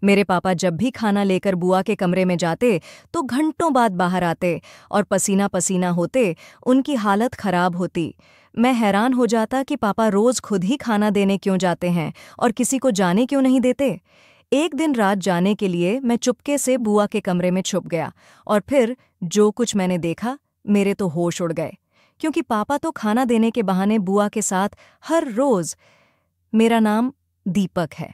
मेरे पापा जब भी खाना लेकर बुआ के कमरे में जाते तो घंटों बाद बाहर आते और पसीना पसीना होते। उनकी हालत खराब होती। मैं हैरान हो जाता कि पापा रोज खुद ही खाना देने क्यों जाते हैं और किसी को जाने क्यों नहीं देते। एक दिन रात जाने के लिए मैं चुपके से बुआ के कमरे में छुप गया और फिर जो कुछ मैंने देखा, मेरे तो होश उड़ गए। क्योंकि पापा तो खाना देने के बहाने बुआ के साथ हर रोज। मेरा नाम दीपक है।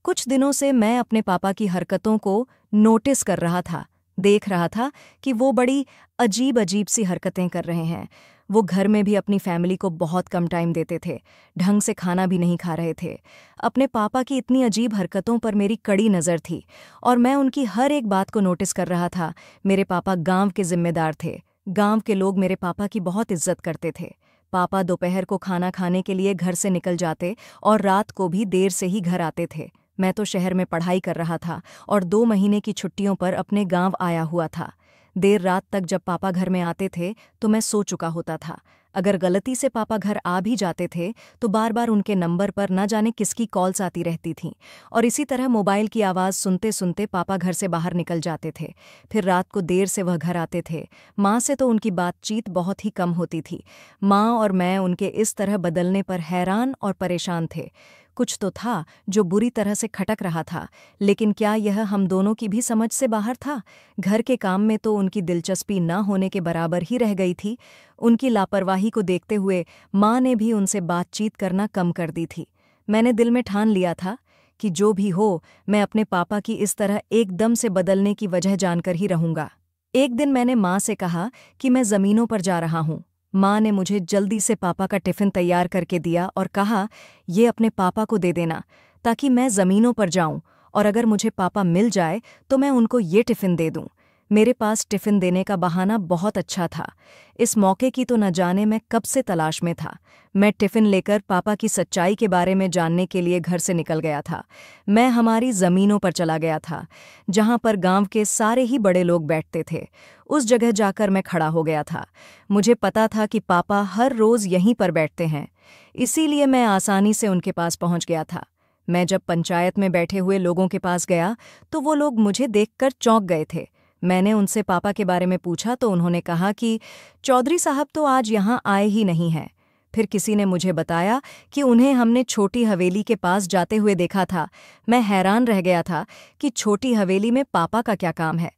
कुछ दिनों से मैं अपने पापा की हरकतों को नोटिस कर रहा था। देख रहा था कि वो बड़ी अजीब अजीब सी हरकतें कर रहे हैं। वो घर में भी अपनी फैमिली को बहुत कम टाइम देते थे, ढंग से खाना भी नहीं खा रहे थे। अपने पापा की इतनी अजीब हरकतों पर मेरी कड़ी नज़र थी और मैं उनकी हर एक बात को नोटिस कर रहा था। मेरे पापा गांव के जिम्मेदार थे। गांव के लोग मेरे पापा की बहुत इज्जत करते थे। पापा दोपहर को खाना खाने के लिए घर से निकल जाते और रात को भी देर से ही घर आते थे। मैं तो शहर में पढ़ाई कर रहा था और 2 महीने की छुट्टियों पर अपने गांव आया हुआ था। देर रात तक जब पापा घर में आते थे तो मैं सो चुका होता था। अगर गलती से पापा घर आ भी जाते थे तो बार बार उनके नंबर पर न जाने किसकी कॉल्स आती रहती थीं और इसी तरह मोबाइल की आवाज़ सुनते सुनते पापा घर से बाहर निकल जाते थे। फिर रात को देर से वह घर आते थे। माँ से तो उनकी बातचीत बहुत ही कम होती थी। माँ और मैं उनके इस तरह बदलने पर हैरान और परेशान थे। कुछ तो था जो बुरी तरह से खटक रहा था, लेकिन क्या यह हम दोनों की भी समझ से बाहर था? घर के काम में तो उनकी दिलचस्पी न होने के बराबर ही रह गई थी। उनकी लापरवाही को देखते हुए माँ ने भी उनसे बातचीत करना कम कर दी थी। मैंने दिल में ठान लिया था कि जो भी हो, मैं अपने पापा की इस तरह एकदम से बदलने की वजह जानकर ही रहूंगा। एक दिन मैंने माँ से कहा कि मैं ज़मीनों पर जा रहा हूँ। माँ ने मुझे जल्दी से पापा का टिफ़िन तैयार करके दिया और कहा, ये अपने पापा को दे देना ताकि मैं ज़मीनों पर जाऊं और अगर मुझे पापा मिल जाए तो मैं उनको ये टिफ़िन दे दूं। मेरे पास टिफ़िन देने का बहाना बहुत अच्छा था। इस मौके की तो न जाने मैं कब से तलाश में था। मैं टिफ़िन लेकर पापा की सच्चाई के बारे में जानने के लिए घर से निकल गया था। मैं हमारी ज़मीनों पर चला गया था, जहाँ पर गांव के सारे ही बड़े लोग बैठते थे। उस जगह जाकर मैं खड़ा हो गया था। मुझे पता था कि पापा हर रोज़ यहीं पर बैठते हैं, इसीलिए मैं आसानी से उनके पास पहुंच गया था। मैं जब पंचायत में बैठे हुए लोगों के पास गया तो वो लोग मुझे देखकर चौंक गए थे। मैंने उनसे पापा के बारे में पूछा तो उन्होंने कहा कि चौधरी साहब तो आज यहाँ आए ही नहीं हैं। फिर किसी ने मुझे बताया कि उन्हें हमने छोटी हवेली के पास जाते हुए देखा था। मैं हैरान रह गया था कि छोटी हवेली में पापा का क्या काम है।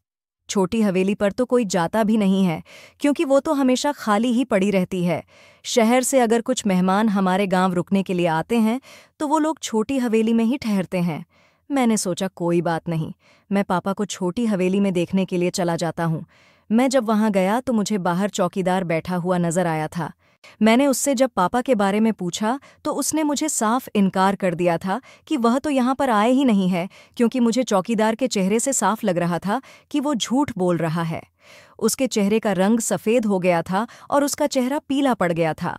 छोटी हवेली पर तो कोई जाता भी नहीं है, क्योंकि वो तो हमेशा खाली ही पड़ी रहती है। शहर से अगर कुछ मेहमान हमारे गांव रुकने के लिए आते हैं तो वो लोग छोटी हवेली में ही ठहरते हैं। मैंने सोचा कोई बात नहीं, मैं पापा को छोटी हवेली में देखने के लिए चला जाता हूँ। मैं जब वहां गया तो मुझे बाहर चौकीदार बैठा हुआ नजर आया था। मैंने उससे जब पापा के बारे में पूछा तो उसने मुझे साफ इनकार कर दिया था कि वह तो यहाँ पर आए ही नहीं है, क्योंकि मुझे चौकीदार के चेहरे से साफ लग रहा था कि वो झूठ बोल रहा है। उसके चेहरे का रंग सफ़ेद हो गया था और उसका चेहरा पीला पड़ गया था।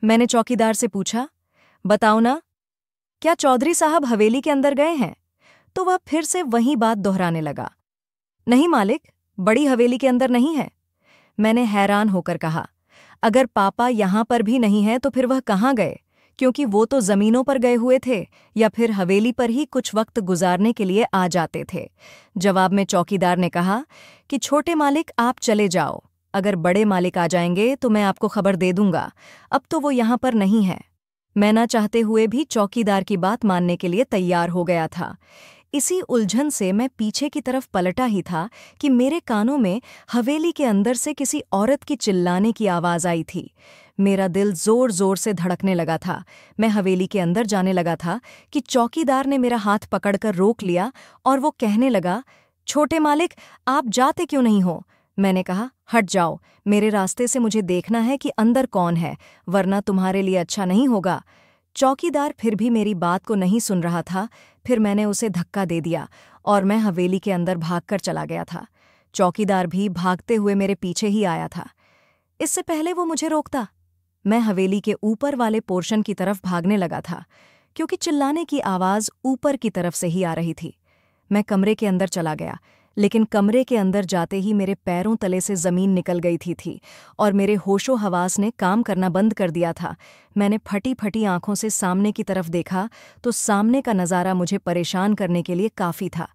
मैंने चौकीदार से पूछा, बताओ ना, क्या चौधरी साहब हवेली के अंदर गए हैं? तो वह फिर से वही बात दोहराने लगा, नहीं मालिक, बड़ी हवेली के अंदर नहीं है। मैंने हैरान होकर कहा, अगर पापा यहाँ पर भी नहीं है तो फिर वह कहाँ गए? क्योंकि वो तो ज़मीनों पर गए हुए थे या फिर हवेली पर ही कुछ वक्त गुजारने के लिए आ जाते थे। जवाब में चौकीदार ने कहा कि छोटे मालिक आप चले जाओ, अगर बड़े मालिक आ जाएंगे तो मैं आपको खबर दे दूंगा। अब तो वो यहाँ पर नहीं है। मैं ना चाहते हुए भी चौकीदार की बात मानने के लिए तैयार हो गया था। इसी उलझन से मैं पीछे की तरफ पलटा ही था कि मेरे कानों में हवेली के अंदर से किसी औरत की चिल्लाने की आवाज़ आई थी। मेरा दिल जोर जोर से धड़कने लगा था। मैं हवेली के अंदर जाने लगा था कि चौकीदार ने मेरा हाथ पकड़कर रोक लिया और वो कहने लगा, छोटे मालिक आप जाते क्यों नहीं हो? मैंने कहा, हट जाओ, मेरे रास्ते से मुझे देखना है कि अंदर कौन है, वरना तुम्हारे लिए अच्छा नहीं होगा। चौकीदार फिर भी मेरी बात को नहीं सुन रहा था। फिर मैंने उसे धक्का दे दिया और मैं हवेली के अंदर भागकर चला गया था। चौकीदार भी भागते हुए मेरे पीछे ही आया था। इससे पहले वो मुझे रोकता, मैं हवेली के ऊपर वाले पोर्शन की तरफ भागने लगा था, क्योंकि चिल्लाने की आवाज़ ऊपर की तरफ से ही आ रही थी। मैं कमरे के अंदर चला गया, लेकिन कमरे के अंदर जाते ही मेरे पैरों तले से ज़मीन निकल गई थी और मेरे होशो हवास ने काम करना बंद कर दिया था। मैंने फटी फटी आंखों से सामने की तरफ देखा तो सामने का नज़ारा मुझे परेशान करने के लिए काफ़ी था।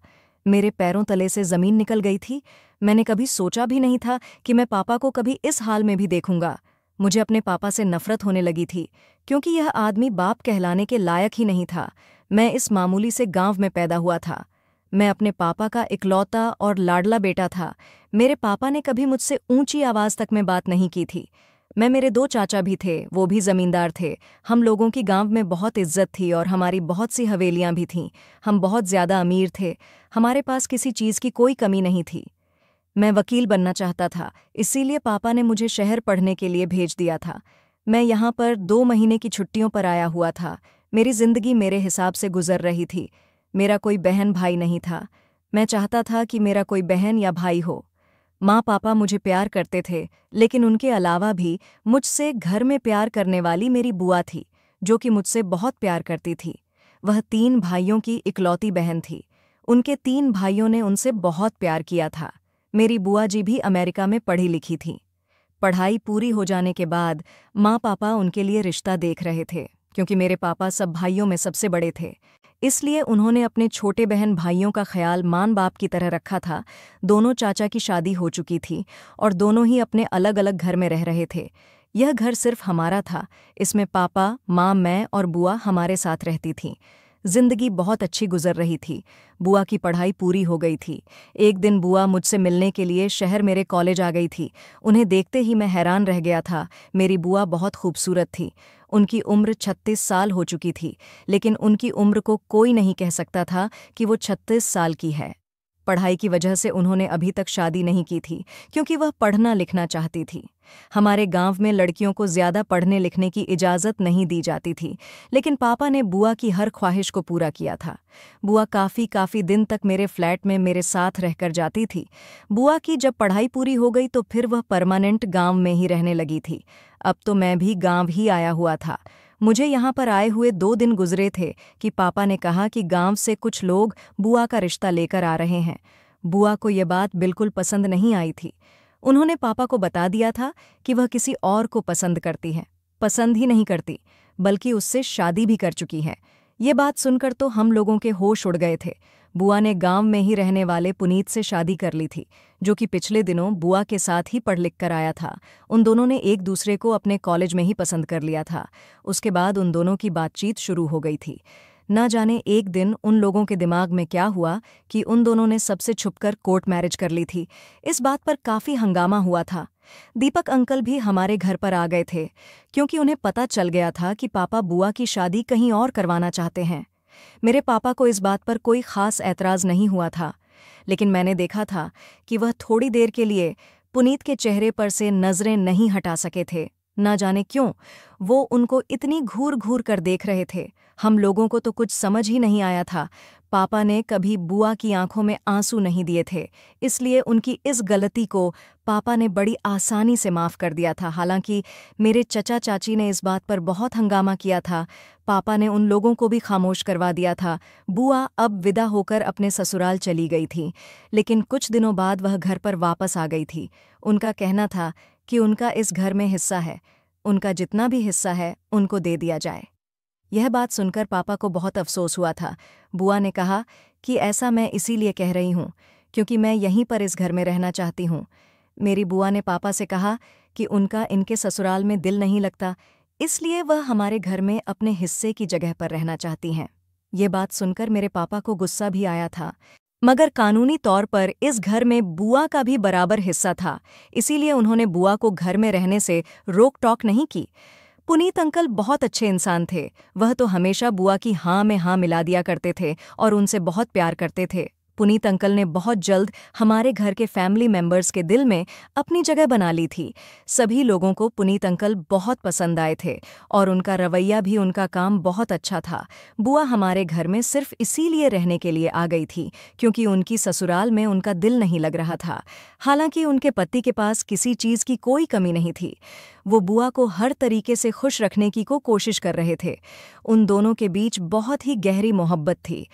मेरे पैरों तले से ज़मीन निकल गई थी। मैंने कभी सोचा भी नहीं था कि मैं पापा को कभी इस हाल में भी देखूंगा। मुझे अपने पापा से नफ़रत होने लगी थी, क्योंकि यह आदमी बाप कहलाने के लायक ही नहीं था। मैं इस मामूली से गांव में पैदा हुआ था। मैं अपने पापा का इकलौता और लाडला बेटा था। मेरे पापा ने कभी मुझसे ऊंची आवाज़ तक में बात नहीं की थी। मेरे 2 चाचा भी थे, वो भी ज़मींदार थे। हम लोगों की गांव में बहुत इज्जत थी और हमारी बहुत सी हवेलियां भी थीं। हम बहुत ज़्यादा अमीर थे। हमारे पास किसी चीज़ की कोई कमी नहीं थी। मैं वकील बनना चाहता था, इसीलिए पापा ने मुझे शहर पढ़ने के लिए भेज दिया था। मैं यहाँ पर 2 महीने की छुट्टियों पर आया हुआ था। मेरी जिंदगी मेरे हिसाब से गुजर रही थी। मेरा कोई बहन भाई नहीं था। मैं चाहता था कि मेरा कोई बहन या भाई हो। माँ पापा मुझे प्यार करते थे, लेकिन उनके अलावा भी मुझसे घर में प्यार करने वाली मेरी बुआ थी, जो कि मुझसे बहुत प्यार करती थी। वह 3 भाइयों की इकलौती बहन थी। उनके 3 भाइयों ने उनसे बहुत प्यार किया था। मेरी बुआ जी भी अमेरिका में पढ़ी लिखी थी। पढ़ाई पूरी हो जाने के बाद माँ पापा उनके लिए रिश्ता देख रहे थे, क्योंकि मेरे पापा सब भाइयों में सबसे बड़े थे। इसलिए उन्होंने अपने छोटे बहन भाइयों का ख्याल मां बाप की तरह रखा था। दोनों चाचा की शादी हो चुकी थी और दोनों ही अपने अलग अलग घर में रह रहे थे। यह घर सिर्फ हमारा था। इसमें पापा, माँ, मैं और बुआ हमारे साथ रहती थीं। जिंदगी बहुत अच्छी गुजर रही थी। बुआ की पढ़ाई पूरी हो गई थी। एक दिन बुआ मुझसे मिलने के लिए शहर मेरे कॉलेज आ गई थी। उन्हें देखते ही मैं हैरान रह गया था। मेरी बुआ बहुत खूबसूरत थी। उनकी उम्र 36 साल हो चुकी थी, लेकिन उनकी उम्र को कोई नहीं कह सकता था कि वो 36 साल की है। पढ़ाई की वजह से उन्होंने अभी तक शादी नहीं की थी, क्योंकि वह पढ़ना लिखना चाहती थी। हमारे गांव में लड़कियों को ज्यादा पढ़ने लिखने की इजाज़त नहीं दी जाती थी, लेकिन पापा ने बुआ की हर ख्वाहिश को पूरा किया था। बुआ काफ़ी दिन तक मेरे फ्लैट में मेरे साथ रहकर जाती थी। बुआ की जब पढ़ाई पूरी हो गई तो फिर वह परमानेंट गांव में ही रहने लगी थी। अब तो मैं भी गांव ही आया हुआ था। मुझे यहाँ पर आए हुए 2 दिन गुजरे थे कि पापा ने कहा कि गांव से कुछ लोग बुआ का रिश्ता लेकर आ रहे हैं। बुआ को ये बात बिल्कुल पसंद नहीं आई थी। उन्होंने पापा को बता दिया था कि वह किसी और को पसंद करती है। पसंद ही नहीं करती, बल्कि उससे शादी भी कर चुकी है। ये बात सुनकर तो हम लोगों के होश उड़ गए थे। बुआ ने गांव में ही रहने वाले पुनीत से शादी कर ली थी, जो कि पिछले दिनों बुआ के साथ ही पढ़ लिख कर आया था। उन दोनों ने एक दूसरे को अपने कॉलेज में ही पसंद कर लिया था। उसके बाद उन दोनों की बातचीत शुरू हो गई थी। न जाने एक दिन उन लोगों के दिमाग में क्या हुआ कि उन दोनों ने सबसे छुपकर कोर्ट मैरिज कर ली थी। इस बात पर काफ़ी हंगामा हुआ था। दीपक अंकल भी हमारे घर पर आ गए थे, क्योंकि उन्हें पता चल गया था कि पापा बुआ की शादी कहीं और करवाना चाहते हैं। मेरे पापा को इस बात पर कोई खास ऐतराज़ नहीं हुआ था, लेकिन मैंने देखा था कि वह थोड़ी देर के लिए पुनीत के चेहरे पर से नज़रें नहीं हटा सके थे। न जाने क्यों वो उनको इतनी घूर घूर कर देख रहे थे। हम लोगों को तो कुछ समझ ही नहीं आया था। पापा ने कभी बुआ की आंखों में आंसू नहीं दिए थे, इसलिए उनकी इस गलती को पापा ने बड़ी आसानी से माफ़ कर दिया था। हालांकि मेरे चचा चाची ने इस बात पर बहुत हंगामा किया था। पापा ने उन लोगों को भी खामोश करवा दिया था। बुआ अब विदा होकर अपने ससुराल चली गई थी, लेकिन कुछ दिनों बाद वह घर पर वापस आ गई थी। उनका कहना था कि उनका इस घर में हिस्सा है, उनका जितना भी हिस्सा है उनको दे दिया जाए। यह बात सुनकर पापा को बहुत अफसोस हुआ था। बुआ ने कहा कि ऐसा मैं इसीलिए कह रही हूँ क्योंकि मैं यहीं पर इस घर में रहना चाहती हूँ। मेरी बुआ ने पापा से कहा कि उनका इनके ससुराल में दिल नहीं लगता, इसलिए वह हमारे घर में अपने हिस्से की जगह पर रहना चाहती हैं। ये बात सुनकर मेरे पापा को गुस्सा भी आया था, मगर कानूनी तौर पर इस घर में बुआ का भी बराबर हिस्सा था, इसीलिए उन्होंने बुआ को घर में रहने से रोक टोक नहीं की। पुनीत अंकल बहुत अच्छे इंसान थे। वह तो हमेशा बुआ की हाँ में हाँ मिला दिया करते थे और उनसे बहुत प्यार करते थे। पुनीत अंकल ने बहुत जल्द हमारे घर के फैमिली मेंबर्स के दिल में अपनी जगह बना ली थी। सभी लोगों को पुनीत अंकल बहुत पसंद आए थे और उनका रवैया भी, उनका काम बहुत अच्छा था। बुआ हमारे घर में सिर्फ इसीलिए रहने के लिए आ गई थी क्योंकि उनकी ससुराल में उनका दिल नहीं लग रहा था। हालांकि उनके पति के पास किसी चीज़ की कोई कमी नहीं थी। वो बुआ को हर तरीके से खुश रखने की कोशिश कर रहे थे। उन दोनों के बीच बहुत ही गहरी मोहब्बत थी।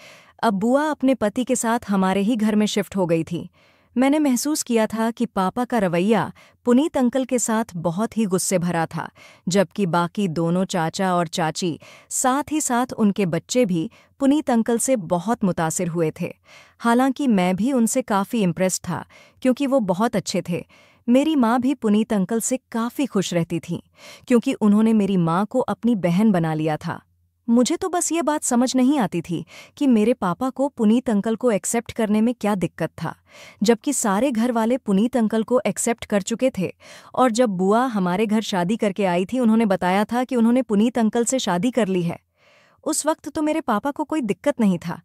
अब बुआ अपने पति के साथ हमारे ही घर में शिफ्ट हो गई थी। मैंने महसूस किया था कि पापा का रवैया पुनीत अंकल के साथ बहुत ही गुस्से भरा था, जबकि बाकी दोनों चाचा और चाची, साथ ही साथ उनके बच्चे भी पुनीत अंकल से बहुत मुतासिर हुए थे। हालांकि मैं भी उनसे काफ़ी इम्प्रेस्ड था, क्योंकि वो बहुत अच्छे थे। मेरी माँ भी पुनीत अंकल से काफ़ी खुश रहती थी, क्योंकि उन्होंने मेरी माँ को अपनी बहन बना लिया था। मुझे तो बस ये बात समझ नहीं आती थी कि मेरे पापा को पुनीत अंकल को एक्सेप्ट करने में क्या दिक्कत था, जबकि सारे घर वाले पुनीत अंकल को एक्सेप्ट कर चुके थे। और जब बुआ हमारे घर शादी करके आई थी, उन्होंने बताया था कि उन्होंने पुनीत अंकल से शादी कर ली है। उस वक्त तो मेरे पापा को कोई दिक्कत नहीं था।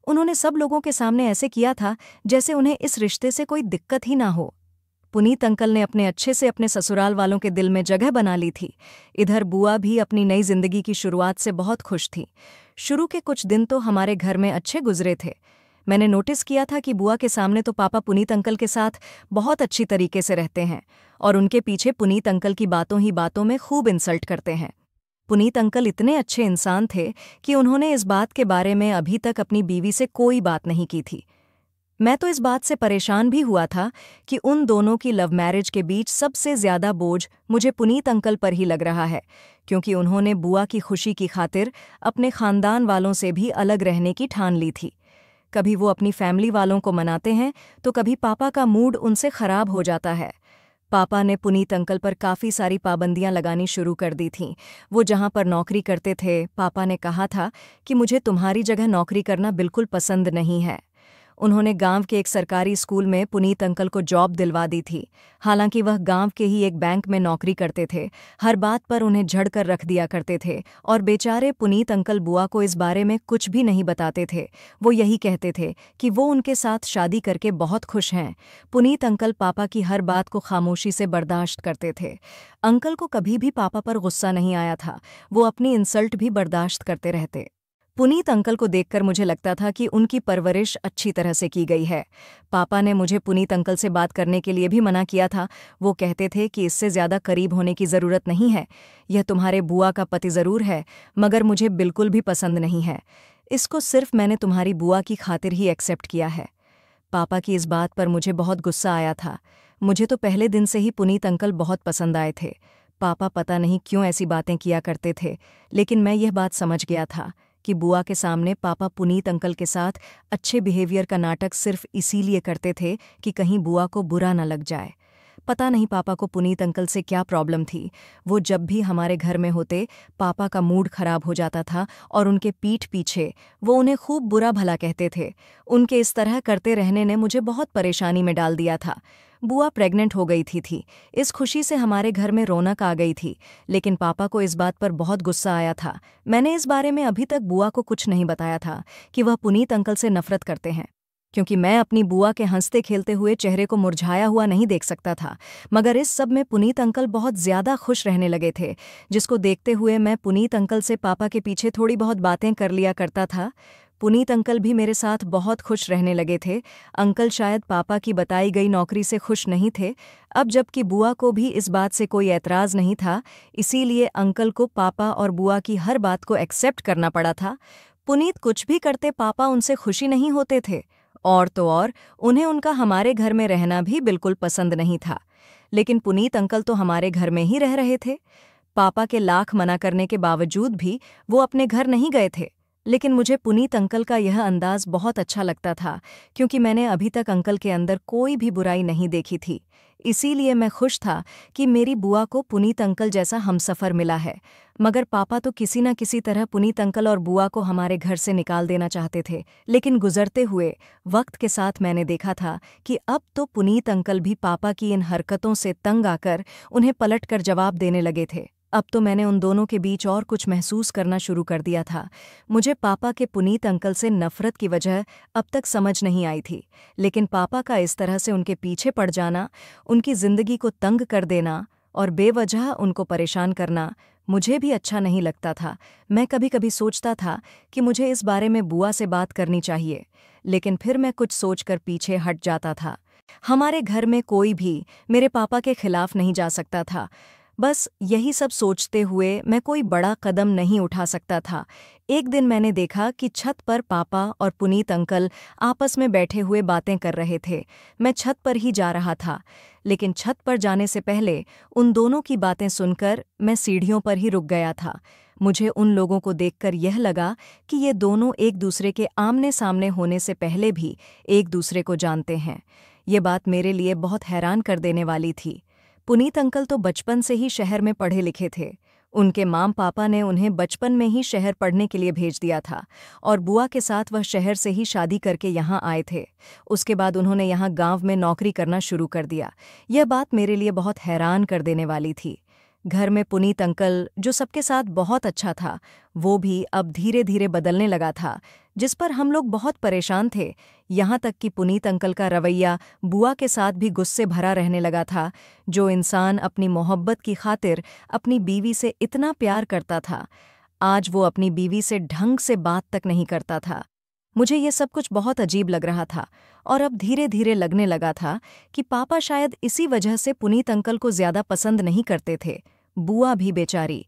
उन्होंने सब लोगों के सामने ऐसे किया था जैसे उन्हें इस रिश्ते से कोई दिक्कत ही ना हो। पुनीत अंकल ने अपने अच्छे से अपने ससुराल वालों के दिल में जगह बना ली थी। इधर बुआ भी अपनी नई जिंदगी की शुरुआत से बहुत खुश थी। शुरू के कुछ दिन तो हमारे घर में अच्छे गुजरे थे। मैंने नोटिस किया था कि बुआ के सामने तो पापा पुनीत अंकल के साथ बहुत अच्छी तरीके से रहते हैं, और उनके पीछे पुनीत अंकल की बातों ही बातों में खूब इंसल्ट करते हैं। पुनीत अंकल इतने अच्छे इंसान थे कि उन्होंने इस बात के बारे में अभी तक अपनी बीवी से कोई बात नहीं की थी। मैं तो इस बात से परेशान भी हुआ था कि उन दोनों की लव मैरिज के बीच सबसे ज्यादा बोझ मुझे पुनीत अंकल पर ही लग रहा है, क्योंकि उन्होंने बुआ की खुशी की खातिर अपने खानदान वालों से भी अलग रहने की ठान ली थी। कभी वो अपनी फैमिली वालों को मनाते हैं तो कभी पापा का मूड उनसे खराब हो जाता है। पापा ने पुनीत अंकल पर काफ़ी सारी पाबंदियां लगानी शुरू कर दी थीं। वो जहां पर नौकरी करते थे, पापा ने कहा था कि मुझे तुम्हारी जगह नौकरी करना बिल्कुल पसंद नहीं है। उन्होंने गांव के एक सरकारी स्कूल में पुनीत अंकल को जॉब दिलवा दी थी। हालांकि वह गांव के ही एक बैंक में नौकरी करते थे। हर बात पर उन्हें झड़कर रख दिया करते थे, और बेचारे पुनीत अंकल बुआ को इस बारे में कुछ भी नहीं बताते थे। वो यही कहते थे कि वो उनके साथ शादी करके बहुत खुश हैं। पुनीत अंकल पापा की हर बात को खामोशी से बर्दाश्त करते थे। अंकल को कभी भी पापा पर गुस्सा नहीं आया था। वो अपनी इंसल्ट भी बर्दाश्त करते रहते। पुनीत अंकल को देखकर मुझे लगता था कि उनकी परवरिश अच्छी तरह से की गई है। पापा ने मुझे पुनीत अंकल से बात करने के लिए भी मना किया था। वो कहते थे कि इससे ज़्यादा करीब होने की ज़रूरत नहीं है। यह तुम्हारे बुआ का पति ज़रूर है, मगर मुझे बिल्कुल भी पसंद नहीं है। इसको सिर्फ मैंने तुम्हारी बुआ की खातिर ही एक्सेप्ट किया है। पापा की इस बात पर मुझे बहुत गुस्सा आया था। मुझे तो पहले दिन से ही पुनीत अंकल बहुत पसंद आए थे। पापा पता नहीं क्यों ऐसी बातें किया करते थे, लेकिन मैं यह बात समझ गया था कि बुआ के सामने पापा पुनीत अंकल के साथ अच्छे बिहेवियर का नाटक सिर्फ इसीलिए करते थे कि कहीं बुआ को बुरा न लग जाए। पता नहीं पापा को पुनीत अंकल से क्या प्रॉब्लम थी। वो जब भी हमारे घर में होते, पापा का मूड खराब हो जाता था और उनके पीठ पीछे वो उन्हें खूब बुरा भला कहते थे। उनके इस तरह करते रहने ने मुझे बहुत परेशानी में डाल दिया था। बुआ प्रेग्नेंट हो गई थी। इस खुशी से हमारे घर में रौनक आ गई थी, लेकिन पापा को इस बात पर बहुत गुस्सा आया था। मैंने इस बारे में अभी तक बुआ को कुछ नहीं बताया था कि वह पुनीत अंकल से नफरत करते हैं, क्योंकि मैं अपनी बुआ के हंसते खेलते हुए चेहरे को मुरझाया हुआ नहीं देख सकता था। मगर इस सब में पुनीत अंकल बहुत ज़्यादा खुश रहने लगे थे, जिसको देखते हुए मैं पुनीत अंकल से पापा के पीछे थोड़ी बहुत बातें कर लिया करता था। पुनीत अंकल भी मेरे साथ बहुत खुश रहने लगे थे। अंकल शायद पापा की बताई गई नौकरी से खुश नहीं थे। अब जबकि बुआ को भी इस बात से कोई एतराज़ नहीं था, इसीलिए अंकल को पापा और बुआ की हर बात को एक्सेप्ट करना पड़ा था। पुनीत कुछ भी करते, पापा उनसे खुशी नहीं होते थे। और तो और उन्हें उनका हमारे घर में रहना भी बिल्कुल पसंद नहीं था। लेकिन पुनीत अंकल तो हमारे घर में ही रह रहे थे। पापा के लाख मना करने के बावजूद भी वो अपने घर नहीं गए थे। लेकिन मुझे पुनीत अंकल का यह अंदाज बहुत अच्छा लगता था, क्योंकि मैंने अभी तक अंकल के अंदर कोई भी बुराई नहीं देखी थी। इसीलिए मैं खुश था कि मेरी बुआ को पुनीत अंकल जैसा हमसफ़र मिला है। मगर पापा तो किसी न किसी तरह पुनीत अंकल और बुआ को हमारे घर से निकाल देना चाहते थे। लेकिन गुजरते हुए वक्त के साथ मैंने देखा था कि अब तो पुनीत अंकल भी पापा की इन हरकतों से तंग आकर उन्हें पलटकर जवाब देने लगे थे। अब तो मैंने उन दोनों के बीच और कुछ महसूस करना शुरू कर दिया था। मुझे पापा के पुनीत अंकल से नफ़रत की वजह अब तक समझ नहीं आई थी, लेकिन पापा का इस तरह से उनके पीछे पड़ जाना, उनकी ज़िंदगी को तंग कर देना और बेवजह उनको परेशान करना मुझे भी अच्छा नहीं लगता था। मैं कभी कभी सोचता था कि मुझे इस बारे में बुआ से बात करनी चाहिए, लेकिन फिर मैं कुछ सोचकर पीछे हट जाता था। हमारे घर में कोई भी मेरे पापा के खिलाफ नहीं जा सकता था। बस यही सब सोचते हुए मैं कोई बड़ा कदम नहीं उठा सकता था। एक दिन मैंने देखा कि छत पर पापा और पुनीत अंकल आपस में बैठे हुए बातें कर रहे थे। मैं छत पर ही जा रहा था, लेकिन छत पर जाने से पहले उन दोनों की बातें सुनकर मैं सीढ़ियों पर ही रुक गया था। मुझे उन लोगों को देखकर यह लगा कि ये दोनों एक दूसरे के आमने सामने होने से पहले भी एक दूसरे को जानते हैं। ये बात मेरे लिए बहुत हैरान कर देने वाली थी। पुनीत अंकल तो बचपन से ही शहर में पढ़े लिखे थे। उनके माम पापा ने उन्हें बचपन में ही शहर पढ़ने के लिए भेज दिया था और बुआ के साथ वह शहर से ही शादी करके यहाँ आए थे। उसके बाद उन्होंने यहाँ गांव में नौकरी करना शुरू कर दिया। यह बात मेरे लिए बहुत हैरान कर देने वाली थी। घर में पुनीत अंकल, जो सबके साथ बहुत अच्छा था, वो भी अब धीरे धीरे बदलने लगा था, जिस पर हम लोग बहुत परेशान थे। यहाँ तक कि पुनीत अंकल का रवैया बुआ के साथ भी गुस्से भरा रहने लगा था। जो इंसान अपनी मोहब्बत की खातिर अपनी बीवी से इतना प्यार करता था, आज वो अपनी बीवी से ढंग से बात तक नहीं करता था। मुझे ये सब कुछ बहुत अजीब लग रहा था और अब धीरे धीरे लगने लगा था कि पापा शायद इसी वजह से पुनीत अंकल को ज्यादा पसंद नहीं करते थे। बुआ भी बेचारी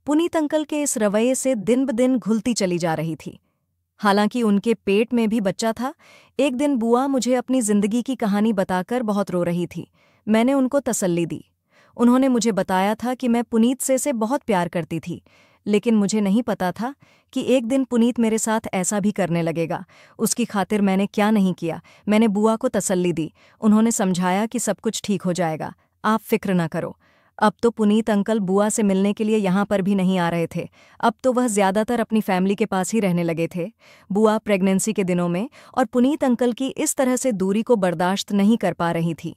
पुनीत अंकल के इस रवैये से दिन ब दिन घुलती चली जा रही थी। हालांकि उनके पेट में भी बच्चा था। एक दिन बुआ मुझे अपनी जिंदगी की कहानी बताकर बहुत रो रही थी। मैंने उनको तसल्ली दी। उन्होंने मुझे बताया था कि मैं पुनीत से बहुत प्यार करती थी, लेकिन मुझे नहीं पता था कि एक दिन पुनीत मेरे साथ ऐसा भी करने लगेगा। उसकी खातिर मैंने क्या नहीं किया। मैंने बुआ को तसल्ली दी। उन्होंने समझाया कि सब कुछ ठीक हो जाएगा, आप फिक्र न करो। अब तो पुनीत अंकल बुआ से मिलने के लिए यहाँ पर भी नहीं आ रहे थे। अब तो वह ज्यादातर अपनी फैमिली के पास ही रहने लगे थे। बुआ प्रेगनेंसी के दिनों में और पुनीत अंकल की इस तरह से दूरी को बर्दाश्त नहीं कर पा रही थी।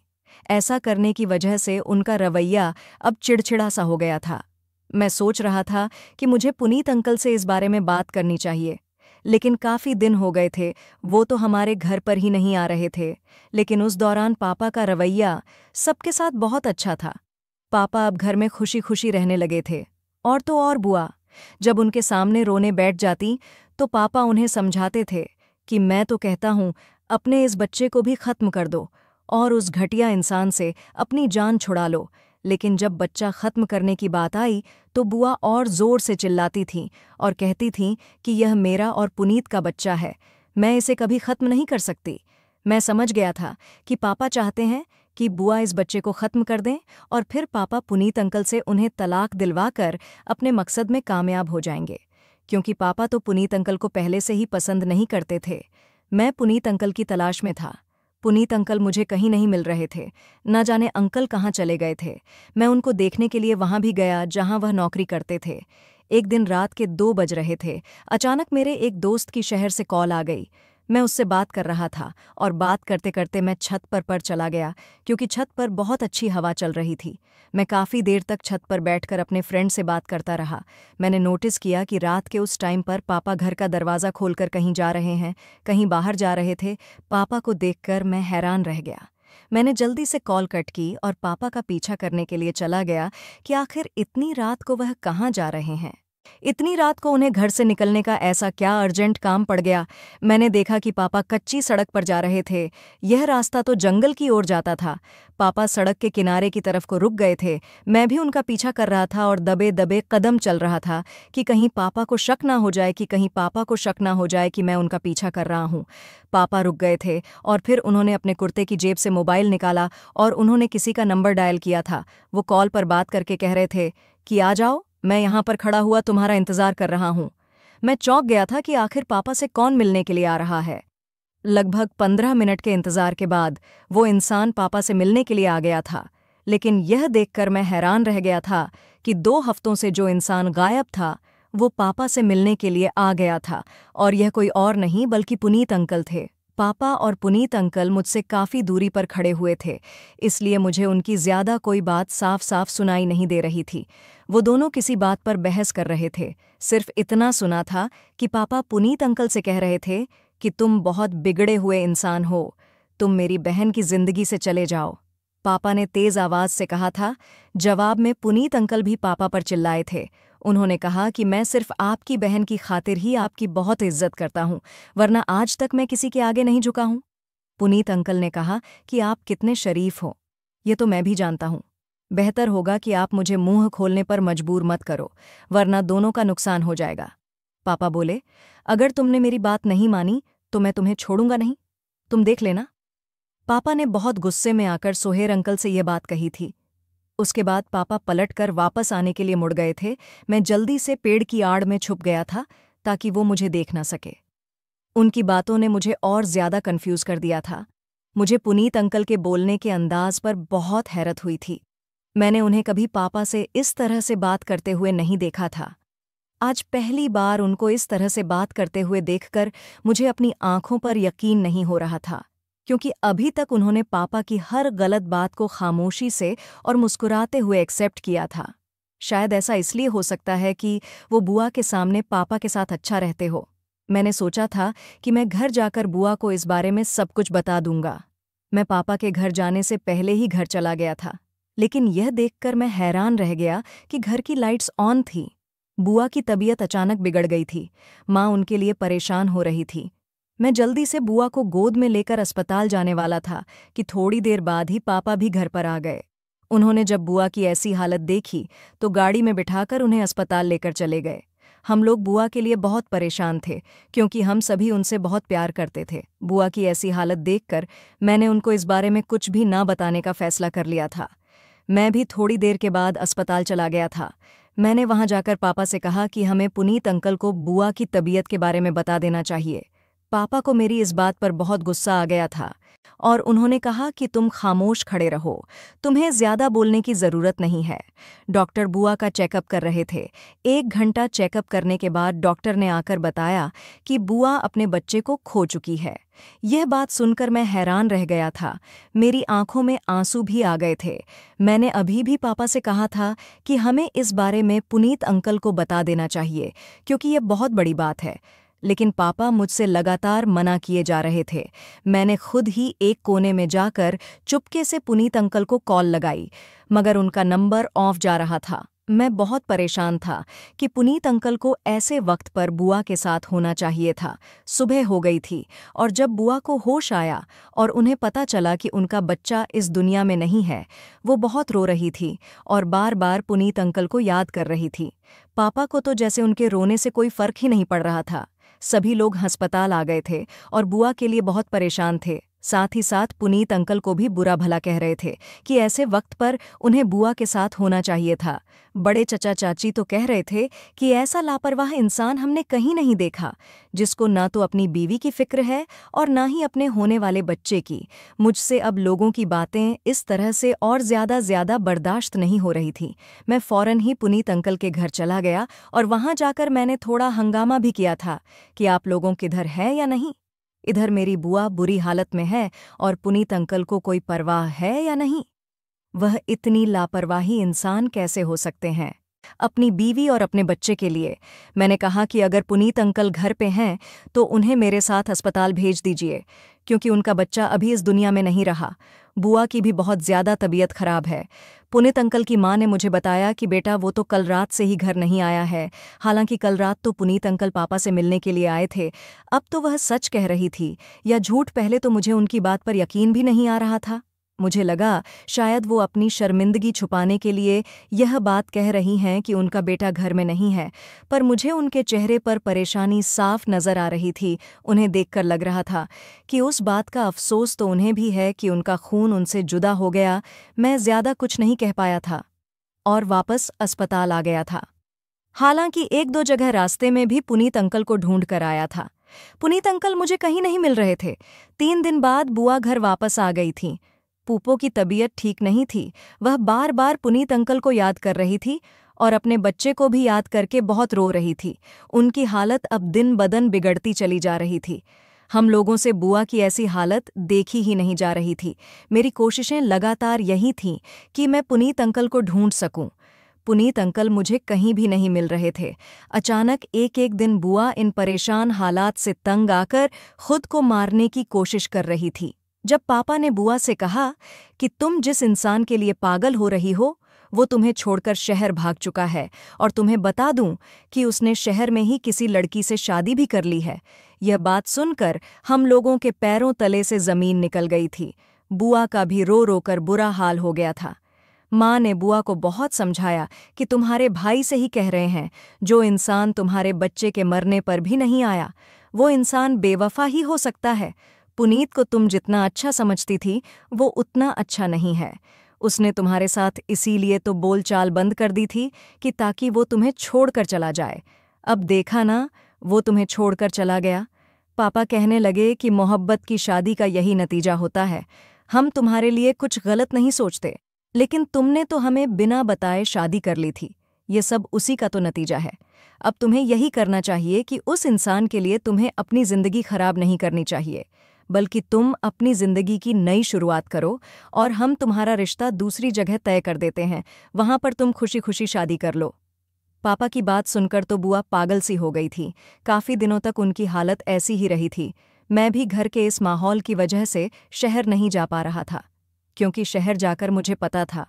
ऐसा करने की वजह से उनका रवैया अब चिड़चिड़ा सा हो गया था। मैं सोच रहा था कि मुझे पुनीत अंकल से इस बारे में बात करनी चाहिए, लेकिन काफ़ी दिन हो गए थे, वो तो हमारे घर पर ही नहीं आ रहे थे। लेकिन उस दौरान पापा का रवैया सबके साथ बहुत अच्छा था। पापा अब घर में खुशी खुशी रहने लगे थे। और तो और बुआ जब उनके सामने रोने बैठ जाती तो पापा उन्हें समझाते थे कि मैं तो कहता हूँ अपने इस बच्चे को भी खत्म कर दो और उस घटिया इंसान से अपनी जान छुड़ा लो। लेकिन जब बच्चा खत्म करने की बात आई तो बुआ और जोर से चिल्लाती थीं और कहती थीं कि यह मेरा और पुनीत का बच्चा है, मैं इसे कभी खत्म नहीं कर सकती। मैं समझ गया था कि पापा चाहते हैं कि बुआ इस बच्चे को खत्म कर दें और फिर पापा पुनीत अंकल से उन्हें तलाक दिलवाकर अपने मकसद में कामयाब हो जाएंगे, क्योंकि पापा तो पुनीत अंकल को पहले से ही पसंद नहीं करते थे। मैं पुनीत अंकल की तलाश में था। पुनीत अंकल मुझे कहीं नहीं मिल रहे थे। न जाने अंकल कहाँ चले गए थे। मैं उनको देखने के लिए वहाँ भी गया जहाँ वह नौकरी करते थे। एक दिन रात के 2 बज रहे थे। अचानक मेरे एक दोस्त की शहर से कॉल आ गई। मैं उससे बात कर रहा था और बात करते करते मैं छत पर चला गया, क्योंकि छत पर बहुत अच्छी हवा चल रही थी। मैं काफ़ी देर तक छत पर बैठकर अपने फ्रेंड से बात करता रहा। मैंने नोटिस किया कि रात के उस टाइम पर पापा घर का दरवाज़ा खोलकर कहीं जा रहे हैं, कहीं बाहर जा रहे थे। पापा को देखकर मैं हैरान रह गया। मैंने जल्दी से कॉल कट की और पापा का पीछा करने के लिए चला गया कि आखिर इतनी रात को वह कहाँ जा रहे हैं। इतनी रात को उन्हें घर से निकलने का ऐसा क्या अर्जेंट काम पड़ गया। मैंने देखा कि पापा कच्ची सड़क पर जा रहे थे। यह रास्ता तो जंगल की ओर जाता था। पापा सड़क के किनारे की तरफ को रुक गए थे। मैं भी उनका पीछा कर रहा था और दबे दबे कदम चल रहा था कि कहीं पापा को शक ना हो जाए कि मैं उनका पीछा कर रहा हूँ। पापा रुक गए थे और फिर उन्होंने अपने कुर्ते की जेब से मोबाइल निकाला और उन्होंने किसी का नंबर डायल किया था। वो कॉल पर बात करके कह रहे थे कि आ जाओ, मैं यहाँ पर खड़ा हुआ तुम्हारा इंतजार कर रहा हूँ। मैं चौंक गया था कि आखिर पापा से कौन मिलने के लिए आ रहा है। लगभग 15 मिनट के इंतजार के बाद वो इंसान पापा से मिलने के लिए आ गया था। लेकिन यह देखकर मैं हैरान रह गया था कि 2 हफ्तों से जो इंसान गायब था वो पापा से मिलने के लिए आ गया था, और यह कोई और नहीं बल्कि पुनीत अंकल थे। पापा और पुनीत अंकल मुझसे काफ़ी दूरी पर खड़े हुए थे, इसलिए मुझे उनकी ज़्यादा कोई बात साफ साफ सुनाई नहीं दे रही थी। वो दोनों किसी बात पर बहस कर रहे थे। सिर्फ इतना सुना था कि पापा पुनीत अंकल से कह रहे थे कि तुम बहुत बिगड़े हुए इंसान हो, तुम मेरी बहन की जिंदगी से चले जाओ। पापा ने तेज आवाज से कहा था। जवाब में पुनीत अंकल भी पापा पर चिल्लाए थे। उन्होंने कहा कि मैं सिर्फ आपकी बहन की खातिर ही आपकी बहुत इज्जत करता हूँ, वरना आज तक मैं किसी के आगे नहीं झुका हूँ। पुनीत अंकल ने कहा कि आप कितने शरीफ हो, ये तो मैं भी जानता हूँ। बेहतर होगा कि आप मुझे मुंह खोलने पर मजबूर मत करो, वरना दोनों का नुकसान हो जाएगा। पापा बोले, अगर तुमने मेरी बात नहीं मानी तो मैं तुम्हें छोड़ूंगा नहीं, तुम देख लेना। पापा ने बहुत गुस्से में आकर सोहेर अंकल से यह बात कही थी। उसके बाद पापा पलटकर वापस आने के लिए मुड़ गए थे। मैं जल्दी से पेड़ की आड़ में छुप गया था ताकि वो मुझे देख ना सके। उनकी बातों ने मुझे और ज्यादा कंफ्यूज कर दिया था। मुझे पुनीत अंकल के बोलने के अंदाज पर बहुत हैरत हुई थी। मैंने उन्हें कभी पापा से इस तरह से बात करते हुए नहीं देखा था। आज पहली बार उनको इस तरह से बात करते हुए देखकर मुझे अपनी आंखों पर यकीन नहीं हो रहा था, क्योंकि अभी तक उन्होंने पापा की हर गलत बात को खामोशी से और मुस्कुराते हुए एक्सेप्ट किया था। शायद ऐसा इसलिए हो सकता है कि वो बुआ के सामने पापा के साथ अच्छा रहते हो। मैंने सोचा था कि मैं घर जाकर बुआ को इस बारे में सब कुछ बता दूंगा। मैं पापा के घर जाने से पहले ही घर चला गया था, लेकिन यह देखकर मैं हैरान रह गया कि घर की लाइट्स ऑन थी। बुआ की तबीयत अचानक बिगड़ गई थी। माँ उनके लिए परेशान हो रही थी। मैं जल्दी से बुआ को गोद में लेकर अस्पताल जाने वाला था कि थोड़ी देर बाद ही पापा भी घर पर आ गए। उन्होंने जब बुआ की ऐसी हालत देखी तो गाड़ी में बिठाकर उन्हें अस्पताल लेकर चले गए। हम लोग बुआ के लिए बहुत परेशान थे, क्योंकि हम सभी उनसे बहुत प्यार करते थे। बुआ की ऐसी हालत देखकर मैंने उनको इस बारे में कुछ भी ना बताने का फैसला कर लिया था। मैं भी थोड़ी देर के बाद अस्पताल चला गया था। मैंने वहां जाकर पापा से कहा कि हमें पुनीत अंकल को बुआ की तबीयत के बारे में बता देना चाहिए। पापा को मेरी इस बात पर बहुत गुस्सा आ गया था और उन्होंने कहा कि तुम खामोश खड़े रहो, तुम्हें ज्यादा बोलने की जरूरत नहीं है। डॉक्टर बुआ का चेकअप कर रहे थे। 1 घंटा चेकअप करने के बाद डॉक्टर ने आकर बताया कि बुआ अपने बच्चे को खो चुकी है। यह बात सुनकर मैं हैरान रह गया था। मेरी आंखों में आंसू भी आ गए थे। मैंने अभी भी पापा से कहा था कि हमें इस बारे में पुनीत अंकल को बता देना चाहिए, क्योंकि यह बहुत बड़ी बात है। लेकिन पापा मुझसे लगातार मना किए जा रहे थे। मैंने खुद ही एक कोने में जाकर चुपके से पुनीत अंकल को कॉल लगाई, मगर उनका नंबर ऑफ जा रहा था। मैं बहुत परेशान था कि पुनीत अंकल को ऐसे वक्त पर बुआ के साथ होना चाहिए था। सुबह हो गई थी और जब बुआ को होश आया और उन्हें पता चला कि उनका बच्चा इस दुनिया में नहीं है, वो बहुत रो रही थी और बार बार पुनीत अंकल को याद कर रही थी। पापा को तो जैसे उनके रोने से कोई फर्क ही नहीं पड़ रहा था। सभी लोग अस्पताल आ गए थे और बुआ के लिए बहुत परेशान थे। साथ ही साथ पुनीत अंकल को भी बुरा भला कह रहे थे कि ऐसे वक्त पर उन्हें बुआ के साथ होना चाहिए था। बड़े चचा चाची तो कह रहे थे कि ऐसा लापरवाह इंसान हमने कहीं नहीं देखा, जिसको ना तो अपनी बीवी की फिक्र है और ना ही अपने होने वाले बच्चे की। मुझसे अब लोगों की बातें इस तरह से और ज्यादा बर्दाश्त नहीं हो रही थी। मैं फौरन ही पुनीत अंकल के घर चला गया और वहां जाकर मैंने थोड़ा हंगामा भी किया था कि आप लोगों किधर है या नहीं। इधर मेरी बुआ बुरी हालत में है और पुनीत अंकल को कोई परवाह है या नहीं। वह इतनी लापरवाही इंसान कैसे हो सकते हैं अपनी बीवी और अपने बच्चे के लिए। मैंने कहा कि अगर पुनीत अंकल घर पे हैं तो उन्हें मेरे साथ अस्पताल भेज दीजिए, क्योंकि उनका बच्चा अभी इस दुनिया में नहीं रहा। बुआ की भी बहुत ज्यादा तबीयत खराब है। पुनीत अंकल की माँ ने मुझे बताया कि बेटा वो तो कल रात से ही घर नहीं आया है। हालांकि कल रात तो पुनीत अंकल पापा से मिलने के लिए आए थे। अब तो वह सच कह रही थी या झूठ, पहले तो मुझे उनकी बात पर यकीन भी नहीं आ रहा था। मुझे लगा शायद वो अपनी शर्मिंदगी छुपाने के लिए यह बात कह रही हैं कि उनका बेटा घर में नहीं है, पर मुझे उनके चेहरे पर परेशानी साफ नजर आ रही थी। उन्हें देखकर लग रहा था कि उस बात का अफसोस तो उन्हें भी है कि उनका खून उनसे जुदा हो गया। मैं ज्यादा कुछ नहीं कह पाया था और वापस अस्पताल आ गया था। हालांकि 1-2 जगह रास्ते में भी पुनीत अंकल को ढूंढ कर आया था। पुनीत अंकल मुझे कहीं नहीं मिल रहे थे। 3 दिन बाद बुआ घर वापस आ गई थी। पूपो की तबीयत ठीक नहीं थी। वह बार बार पुनीत अंकल को याद कर रही थी और अपने बच्चे को भी याद करके बहुत रो रही थी। उनकी हालत अब दिन बदन बिगड़ती चली जा रही थी। हम लोगों से बुआ की ऐसी हालत देखी ही नहीं जा रही थी। मेरी कोशिशें लगातार यही थीं कि मैं पुनीत अंकल को ढूंढ सकूं। पुनीत अंकल मुझे कहीं भी नहीं मिल रहे थे। अचानक एक दिन बुआ इन परेशान हालात से तंग आकर खुद को मारने की कोशिश कर रही थी। जब पापा ने बुआ से कहा कि तुम जिस इंसान के लिए पागल हो रही हो वो तुम्हें छोड़कर शहर भाग चुका है, और तुम्हें बता दूं कि उसने शहर में ही किसी लड़की से शादी भी कर ली है। यह बात सुनकर हम लोगों के पैरों तले से जमीन निकल गई थी। बुआ का भी रो रो कर बुरा हाल हो गया था। माँ ने बुआ को बहुत समझाया कि तुम्हारे भाई से ही कह रहे हैं, जो इंसान तुम्हारे बच्चे के मरने पर भी नहीं आया वो इंसान बेवफा ही हो सकता है। पुनीत को तुम जितना अच्छा समझती थी वो उतना अच्छा नहीं है। उसने तुम्हारे साथ इसीलिए तो बोलचाल बंद कर दी थी कि ताकि वो तुम्हें छोड़कर चला जाए। अब देखा ना, वो तुम्हें छोड़कर चला गया। पापा कहने लगे कि मोहब्बत की शादी का यही नतीजा होता है। हम तुम्हारे लिए कुछ गलत नहीं सोचते, लेकिन तुमने तो हमें बिना बताए शादी कर ली थी। ये सब उसी का तो नतीजा है। अब तुम्हें यही करना चाहिए कि उस इंसान के लिए तुम्हें अपनी जिंदगी खराब नहीं करनी चाहिए, बल्कि तुम अपनी जिंदगी की नई शुरुआत करो और हम तुम्हारा रिश्ता दूसरी जगह तय कर देते हैं, वहां पर तुम खुशी खुशी शादी कर लो। पापा की बात सुनकर तो बुआ पागल सी हो गई थी। काफी दिनों तक उनकी हालत ऐसी ही रही थी। मैं भी घर के इस माहौल की वजह से शहर नहीं जा पा रहा था, क्योंकि शहर जाकर मुझे पता था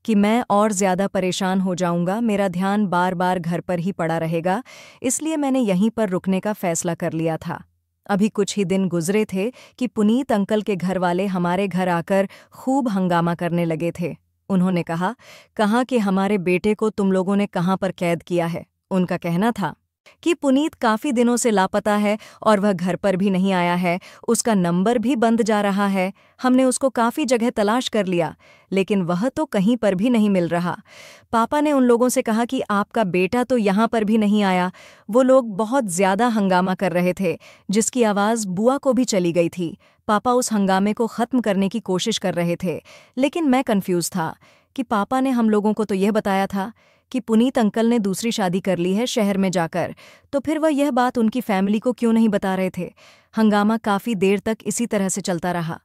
कि मैं और ज्यादा परेशान हो जाऊंगा, मेरा ध्यान बार बार घर पर ही पड़ा रहेगा। इसलिए मैंने यहीं पर रुकने का फैसला कर लिया था। अभी कुछ ही दिन गुजरे थे कि पुनीत अंकल के घर वाले हमारे घर आकर खूब हंगामा करने लगे थे। उन्होंने कहा कि हमारे बेटे को तुम लोगों ने कहाँ पर कैद किया है। उनका कहना था कि पुनीत काफी दिनों से लापता है और वह घर पर भी नहीं आया है, उसका नंबर भी बंद जा रहा है। हमने उसको काफी जगह तलाश कर लिया, लेकिन वह तो कहीं पर भी नहीं मिल रहा। पापा ने उन लोगों से कहा कि आपका बेटा तो यहाँ पर भी नहीं आया। वो लोग बहुत ज्यादा हंगामा कर रहे थे, जिसकी आवाज़ बुआ को भी चली गई थी। पापा उस हंगामे को ख़त्म करने की कोशिश कर रहे थे, लेकिन मैं कंफ्यूज था कि पापा ने हम लोगों को तो यह बताया था कि पुनीत अंकल ने दूसरी शादी कर ली है शहर में जाकर, तो फिर वह यह बात उनकी फैमिली को क्यों नहीं बता रहे थे। हंगामा काफ़ी देर तक इसी तरह से चलता रहा।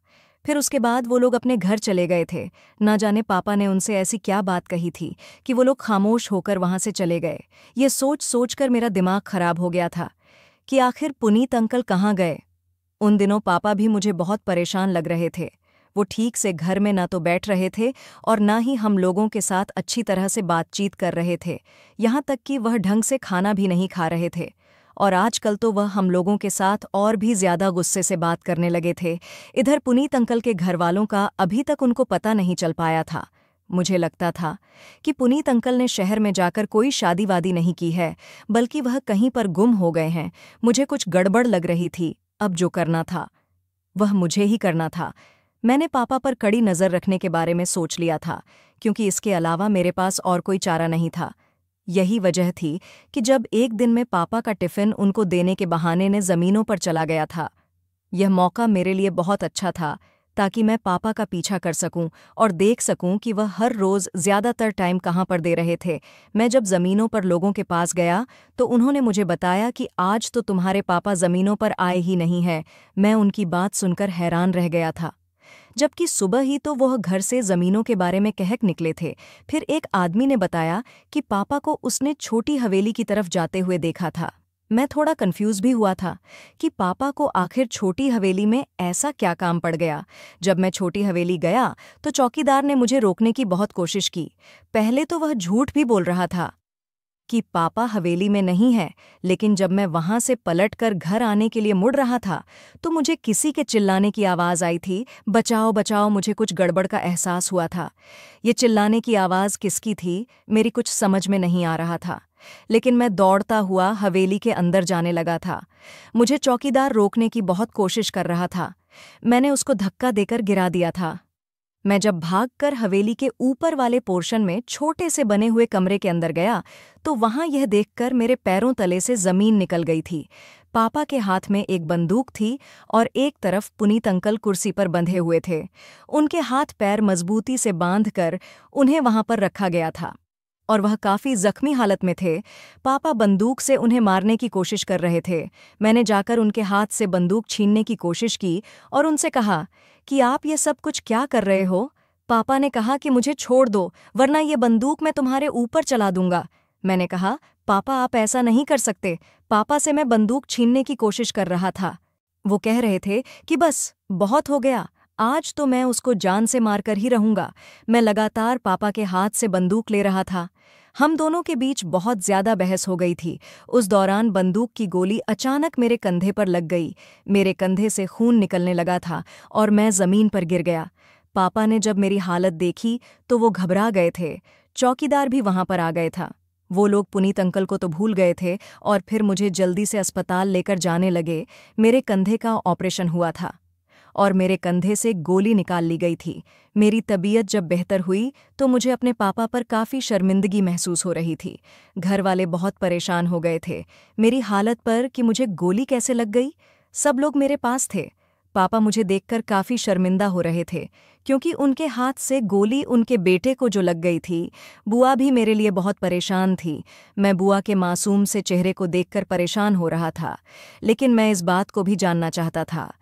फिर उसके बाद वो लोग अपने घर चले गए थे। ना जाने पापा ने उनसे ऐसी क्या बात कही थी कि वो लोग खामोश होकर वहाँ से चले गए। ये सोच सोच कर मेरा दिमाग खराब हो गया था कि आखिर पुनीत अंकल कहाँ गए। उन दिनों पापा भी मुझे बहुत परेशान लग रहे थे। वो ठीक से घर में ना तो बैठ रहे थे और ना ही हम लोगों के साथ अच्छी तरह से बातचीत कर रहे थे। यहाँ तक कि वह ढंग से खाना भी नहीं खा रहे थे, और आजकल तो वह हम लोगों के साथ और भी ज्यादा गुस्से से बात करने लगे थे। इधर पुनीत अंकल के घरवालों का अभी तक उनको पता नहीं चल पाया था। मुझे लगता था कि पुनीत अंकल ने शहर में जाकर कोई शादी वादी नहीं की है, बल्कि वह कहीं पर गुम हो गए हैं। मुझे कुछ गड़बड़ लग रही थी। अब जो करना था वह मुझे ही करना था। मैंने पापा पर कड़ी नज़र रखने के बारे में सोच लिया था, क्योंकि इसके अलावा मेरे पास और कोई चारा नहीं था। यही वजह थी कि जब एक दिन में पापा का टिफ़िन उनको देने के बहाने ने ज़मीनों पर चला गया था। यह मौका मेरे लिए बहुत अच्छा था, ताकि मैं पापा का पीछा कर सकूं और देख सकूं कि वह हर रोज़ ज़्यादातर टाइम कहाँ पर दे रहे थे। मैं जब ज़मीनों पर लोगों के पास गया तो उन्होंने मुझे बताया कि आज तो तुम्हारे पापा ज़मीनों पर आए ही नहीं हैं। मैं उनकी बात सुनकर हैरान रह गया था, जबकि सुबह ही तो वह घर से ज़मीनों के बारे में कहक निकले थे। फिर एक आदमी ने बताया कि पापा को उसने छोटी हवेली की तरफ जाते हुए देखा था। मैं थोड़ा कंफ्यूज भी हुआ था कि पापा को आखिर छोटी हवेली में ऐसा क्या काम पड़ गया। जब मैं छोटी हवेली गया तो चौकीदार ने मुझे रोकने की बहुत कोशिश की। पहले तो वह झूठ भी बोल रहा था कि पापा हवेली में नहीं है, लेकिन जब मैं वहां से पलटकर घर आने के लिए मुड़ रहा था तो मुझे किसी के चिल्लाने की आवाज़ आई थी, बचाओ बचाओ। मुझे कुछ गड़बड़ का एहसास हुआ था। ये चिल्लाने की आवाज़ किसकी थी मेरी कुछ समझ में नहीं आ रहा था, लेकिन मैं दौड़ता हुआ हवेली के अंदर जाने लगा था। मुझे चौकीदार रोकने की बहुत कोशिश कर रहा था। मैंने उसको धक्का देकर गिरा दिया था। मैं जब भागकर हवेली के ऊपर वाले पोर्शन में छोटे से बने हुए कमरे के अंदर गया तो वहां यह देखकर मेरे पैरों तले से जमीन निकल गई थी। पापा के हाथ में एक बंदूक थी और एक तरफ पुनीत अंकल कुर्सी पर बंधे हुए थे। उनके हाथ पैर मजबूती से बांधकर उन्हें वहां पर रखा गया था और वह काफी जख्मी हालत में थे। पापा बंदूक से उन्हें मारने की कोशिश कर रहे थे। मैंने जाकर उनके हाथ से बंदूक छीनने की कोशिश की और उनसे कहा कि आप ये सब कुछ क्या कर रहे हो। पापा ने कहा कि मुझे छोड़ दो, वरना ये बंदूक मैं तुम्हारे ऊपर चला दूंगा। मैंने कहा, पापा आप ऐसा नहीं कर सकते। पापा से मैं बंदूक छीनने की कोशिश कर रहा था। वो कह रहे थे कि बस बहुत हो गया, आज तो मैं उसको जान से मारकर ही रहूंगा। मैं लगातार पापा के हाथ से बंदूक ले रहा था। हम दोनों के बीच बहुत ज्यादा बहस हो गई थी। उस दौरान बंदूक की गोली अचानक मेरे कंधे पर लग गई। मेरे कंधे से खून निकलने लगा था और मैं जमीन पर गिर गया। पापा ने जब मेरी हालत देखी तो वो घबरा गए थे। चौकीदार भी वहां पर आ गए था। वो लोग पुनीत अंकल को तो भूल गए थे और फिर मुझे जल्दी से अस्पताल लेकर जाने लगे। मेरे कंधे का ऑपरेशन हुआ था और मेरे कंधे से गोली निकाल ली गई थी। मेरी तबीयत जब बेहतर हुई तो मुझे अपने पापा पर काफ़ी शर्मिंदगी महसूस हो रही थी। घर वाले बहुत परेशान हो गए थे मेरी हालत पर कि मुझे गोली कैसे लग गई। सब लोग मेरे पास थे। पापा मुझे देखकर काफ़ी शर्मिंदा हो रहे थे क्योंकि उनके हाथ से गोली उनके बेटे को जो लग गई थी। बुआ भी मेरे लिए बहुत परेशान थी। मैं बुआ के मासूम से चेहरे को देखकर परेशान हो रहा था, लेकिन मैं इस बात को भी जानना चाहता था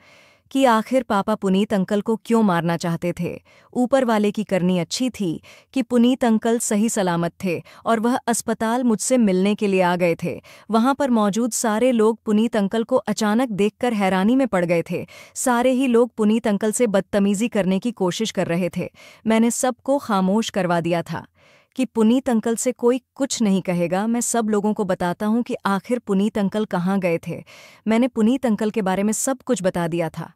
कि आखिर पापा पुनीत अंकल को क्यों मारना चाहते थे। ऊपर वाले की करनी अच्छी थी कि पुनीत अंकल सही सलामत थे और वह अस्पताल मुझसे मिलने के लिए आ गए थे। वहां पर मौजूद सारे लोग पुनीत अंकल को अचानक देखकर हैरानी में पड़ गए थे। सारे ही लोग पुनीत अंकल से बदतमीजी करने की कोशिश कर रहे थे। मैंने सबको खामोश करवा दिया था कि पुनीत अंकल से कोई कुछ नहीं कहेगा। मैं सब लोगों को बताता हूँ कि आखिर पुनीत अंकल कहाँ गए थे। मैंने पुनीत अंकल के बारे में सब कुछ बता दिया था।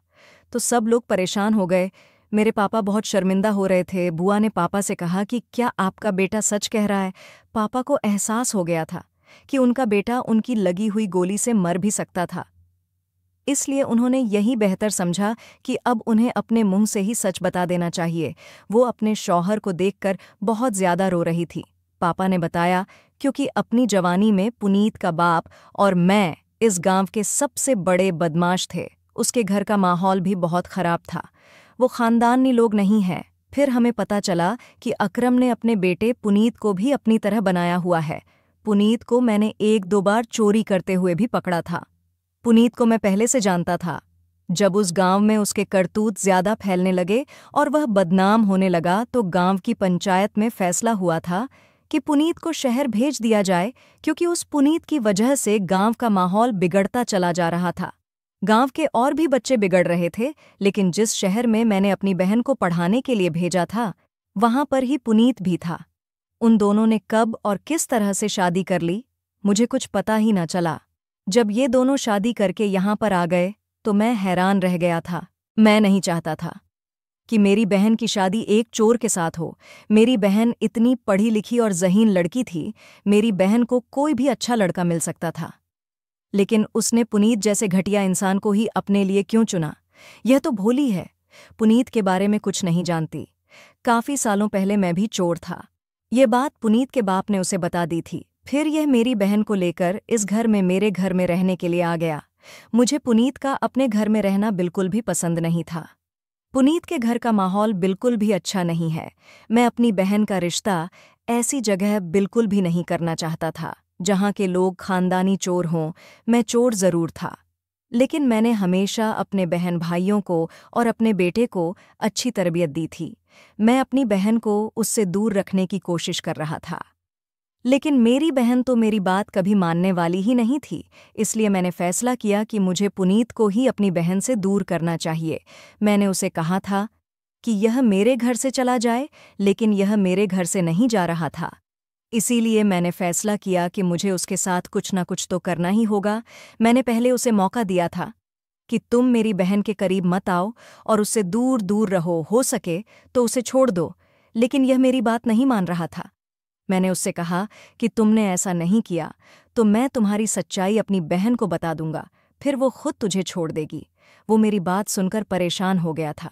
तो सब लोग परेशान हो गए। मेरे पापा बहुत शर्मिंदा हो रहे थे। बुआ ने पापा से कहा कि क्या आपका बेटा सच कह रहा है। पापा को एहसास हो गया था कि उनका बेटा उनकी लगी हुई गोली से मर भी सकता था। इसलिए उन्होंने यही बेहतर समझा कि अब उन्हें अपने मुंह से ही सच बता देना चाहिए। वो अपने शौहर को देखकर बहुत ज्यादा रो रही थी। पापा ने बताया क्योंकि अपनी जवानी में पुनीत का बाप और मैं इस गांव के सबसे बड़े बदमाश थे। उसके घर का माहौल भी बहुत खराब था। वो खानदानी लोग नहीं हैं। फिर हमें पता चला कि अकरम ने अपने बेटे पुनीत को भी अपनी तरह बनाया हुआ है। पुनीत को मैंने 1-2 बार चोरी करते हुए भी पकड़ा था। पुनीत को मैं पहले से जानता था। जब उस गांव में उसके करतूत ज्यादा फैलने लगे और वह बदनाम होने लगा तो गांव की पंचायत में फैसला हुआ था कि पुनीत को शहर भेज दिया जाए, क्योंकि उस पुनीत की वजह से गांव का माहौल बिगड़ता चला जा रहा था। गांव के और भी बच्चे बिगड़ रहे थे, लेकिन जिस शहर में मैंने अपनी बहन को पढ़ाने के लिए भेजा था वहां पर ही पुनीत भी था। उन दोनों ने कब और किस तरह से शादी कर ली मुझे कुछ पता ही न चला। जब ये दोनों शादी करके यहाँ पर आ गए तो मैं हैरान रह गया था। मैं नहीं चाहता था कि मेरी बहन की शादी एक चोर के साथ हो। मेरी बहन इतनी पढ़ी लिखी और ज़हीन लड़की थी। मेरी बहन को कोई भी अच्छा लड़का मिल सकता था, लेकिन उसने पुनीत जैसे घटिया इंसान को ही अपने लिए क्यों चुना। यह तो भोली है, पुनीत के बारे में कुछ नहीं जानती। काफ़ी सालों पहले मैं भी चोर था। ये बात पुनीत के बाप ने उसे बता दी थी। फिर यह मेरी बहन को लेकर इस घर में मेरे घर में रहने के लिए आ गया। मुझे पुनीत का अपने घर में रहना बिल्कुल भी पसंद नहीं था। पुनीत के घर का माहौल बिल्कुल भी अच्छा नहीं है। मैं अपनी बहन का रिश्ता ऐसी जगह बिल्कुल भी नहीं करना चाहता था जहाँ के लोग खानदानी चोर हों। मैं चोर ज़रूर था, लेकिन मैंने हमेशा अपने बहन भाइयों को और अपने बेटे को अच्छी तरबियत दी थी। मैं अपनी बहन को उससे दूर रखने की कोशिश कर रहा था, लेकिन मेरी बहन तो मेरी बात कभी मानने वाली ही नहीं थी। इसलिए मैंने फैसला किया कि मुझे पुनीत को ही अपनी बहन से दूर करना चाहिए। मैंने उसे कहा था कि यह मेरे घर से चला जाए, लेकिन यह मेरे घर से नहीं जा रहा था। इसीलिए मैंने फैसला किया कि मुझे उसके साथ कुछ ना कुछ तो करना ही होगा। मैंने पहले उसे मौका दिया था कि तुम मेरी बहन के करीब मत आओ और उससे दूर दूर रहो, हो सके तो उसे छोड़ दो, लेकिन यह मेरी बात नहीं मान रहा था। मैंने उससे कहा कि तुमने ऐसा नहीं किया तो मैं तुम्हारी सच्चाई अपनी बहन को बता दूंगा, फिर वो खुद तुझे छोड़ देगी। वो मेरी बात सुनकर परेशान हो गया था,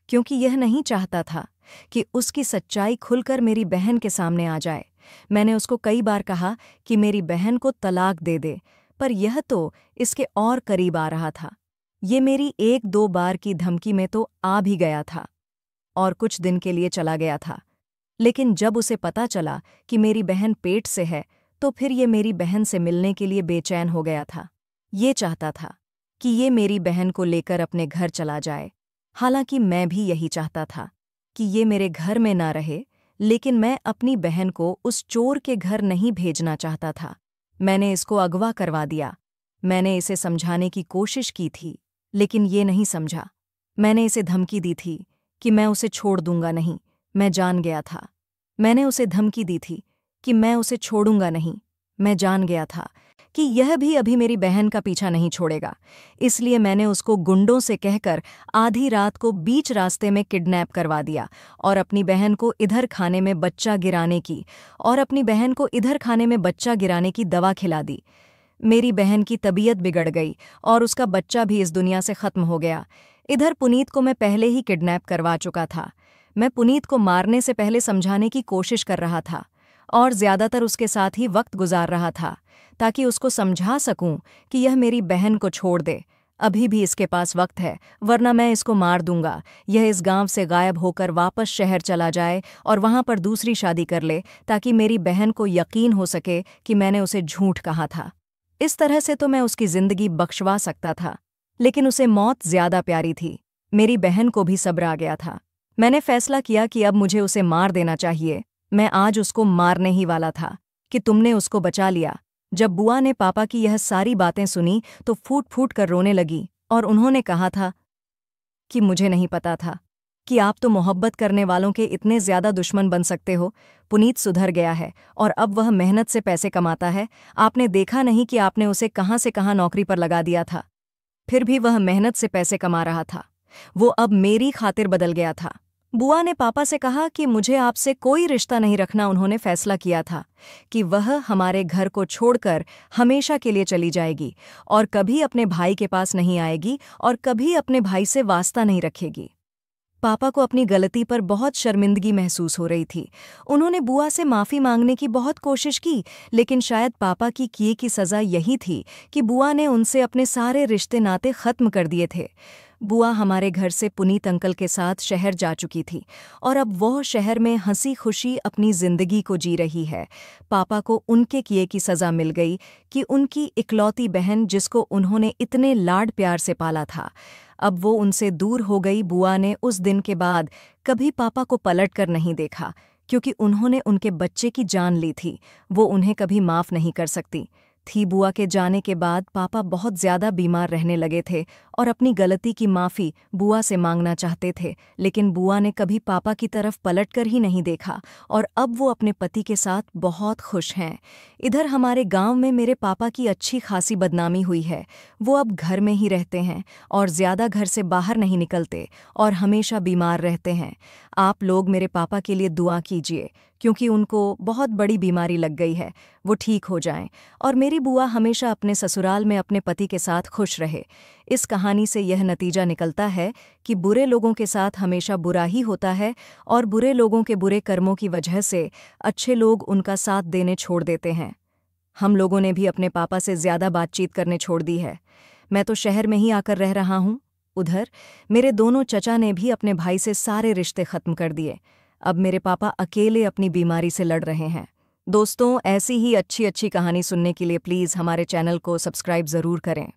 क्योंकि यह नहीं चाहता था कि उसकी सच्चाई खुलकर मेरी बहन के सामने आ जाए। मैंने उसको कई बार कहा कि मेरी बहन को तलाक दे दे, पर यह तो इसके और करीब आ रहा था। ये मेरी 1-2 बार की धमकी में तो आ भी गया था और कुछ दिन के लिए चला गया था। लेकिन जब उसे पता चला कि मेरी बहन पेट से है तो फिर ये मेरी बहन से मिलने के लिए बेचैन हो गया था। ये चाहता था कि ये मेरी बहन को लेकर अपने घर चला जाए। हालांकि मैं भी यही चाहता था कि ये मेरे घर में ना रहे, लेकिन मैं अपनी बहन को उस चोर के घर नहीं भेजना चाहता था। मैंने इसको अगवा करवा दिया। मैंने इसे समझाने की कोशिश की थी, लेकिन ये नहीं समझा। मैंने इसे धमकी दी थी कि मैं उसे छोड़ दूंगा नहीं। मैं जान गया था। मैंने उसे धमकी दी थी कि मैं उसे छोड़ूंगा नहीं। मैं जान गया था कि यह भी अभी मेरी बहन का पीछा नहीं छोड़ेगा। इसलिए मैंने उसको गुंडों से कहकर आधी रात को बीच रास्ते में किडनैप करवा दिया और अपनी बहन को इधर खाने में बच्चा गिराने की दवा खिला दी। मेरी बहन की तबीयत बिगड़ गई और उसका बच्चा भी इस दुनिया से खत्म हो गया। इधर पुनीत को मैं पहले ही किडनैप करवा चुका था। मैं पुनीत को मारने से पहले समझाने की कोशिश कर रहा था और ज्यादातर उसके साथ ही वक्त गुजार रहा था ताकि उसको समझा सकूं कि यह मेरी बहन को छोड़ दे। अभी भी इसके पास वक्त है, वरना मैं इसको मार दूंगा। यह इस गांव से गायब होकर वापस शहर चला जाए और वहां पर दूसरी शादी कर ले ताकि मेरी बहन को यकीन हो सके कि मैंने उसे झूठ कहा था। इस तरह से तो मैं उसकी जिंदगी बख्शवा सकता था, लेकिन उसे मौत ज्यादा प्यारी थी। मेरी बहन को भी सब्र आ गया था। मैंने फैसला किया कि अब मुझे उसे मार देना चाहिए। मैं आज उसको मारने ही वाला था कि तुमने उसको बचा लिया। जब बुआ ने पापा की यह सारी बातें सुनी तो फूट फूट कर रोने लगी और उन्होंने कहा था कि मुझे नहीं पता था कि आप तो मोहब्बत करने वालों के इतने ज्यादा दुश्मन बन सकते हो। पुनीत सुधर गया है और अब वह मेहनत से पैसे कमाता है। आपने देखा नहीं कि आपने उसे कहाँ से कहाँ नौकरी पर लगा दिया था, फिर भी वह मेहनत से पैसे कमा रहा था। वो अब मेरी खातिर बदल गया था। बुआ ने पापा से कहा कि मुझे आपसे कोई रिश्ता नहीं रखना। उन्होंने फैसला किया था कि वह हमारे घर को छोड़कर हमेशा के लिए चली जाएगी और कभी अपने भाई के पास नहीं आएगी और कभी अपने भाई से वास्ता नहीं रखेगी। पापा को अपनी गलती पर बहुत शर्मिंदगी महसूस हो रही थी। उन्होंने बुआ से माफ़ी मांगने की बहुत कोशिश की, लेकिन शायद पापा की किए की सज़ा यही थी कि बुआ ने उनसे अपने सारे रिश्ते नाते ख़त्म कर दिए थे। बुआ हमारे घर से पुनीत अंकल के साथ शहर जा चुकी थी और अब वह शहर में हंसी खुशी अपनी जिंदगी को जी रही है। पापा को उनके किए की सज़ा मिल गई कि उनकी इकलौती बहन, जिसको उन्होंने इतने लाड प्यार से पाला था, अब वो उनसे दूर हो गई। बुआ ने उस दिन के बाद कभी पापा को पलट कर नहीं देखा, क्योंकि उन्होंने उनके बच्चे की जान ली थी। वो उन्हें कभी माफ़ नहीं कर सकती थी। बुआ के जाने के बाद पापा बहुत ज़्यादा बीमार रहने लगे थे और अपनी गलती की माफ़ी बुआ से मांगना चाहते थे, लेकिन बुआ ने कभी पापा की तरफ पलटकर ही नहीं देखा और अब वो अपने पति के साथ बहुत खुश हैं। इधर हमारे गांव में मेरे पापा की अच्छी खासी बदनामी हुई है। वो अब घर में ही रहते हैं और ज़्यादा घर से बाहर नहीं निकलते और हमेशा बीमार रहते हैं। आप लोग मेरे पापा के लिए दुआ कीजिए, क्योंकि उनको बहुत बड़ी बीमारी लग गई है। वो ठीक हो जाएं और मेरी बुआ हमेशा अपने ससुराल में अपने पति के साथ खुश रहे। इस कहानी से यह नतीजा निकलता है कि बुरे लोगों के साथ हमेशा बुरा ही होता है और बुरे लोगों के बुरे कर्मों की वजह से अच्छे लोग उनका साथ देने छोड़ देते हैं। हम लोगों ने भी अपने पापा से ज़्यादा बातचीत करने छोड़ दी है। मैं तो शहर में ही आकर रह रहा हूँ। उधर मेरे दोनों चचा ने भी अपने भाई से सारे रिश्ते ख़त्म कर दिए। अब मेरे पापा अकेले अपनी बीमारी से लड़ रहे हैं। दोस्तों, ऐसी ही अच्छी अच्छी कहानी सुनने के लिए प्लीज़ हमारे चैनल को सब्सक्राइब ज़रूर करें।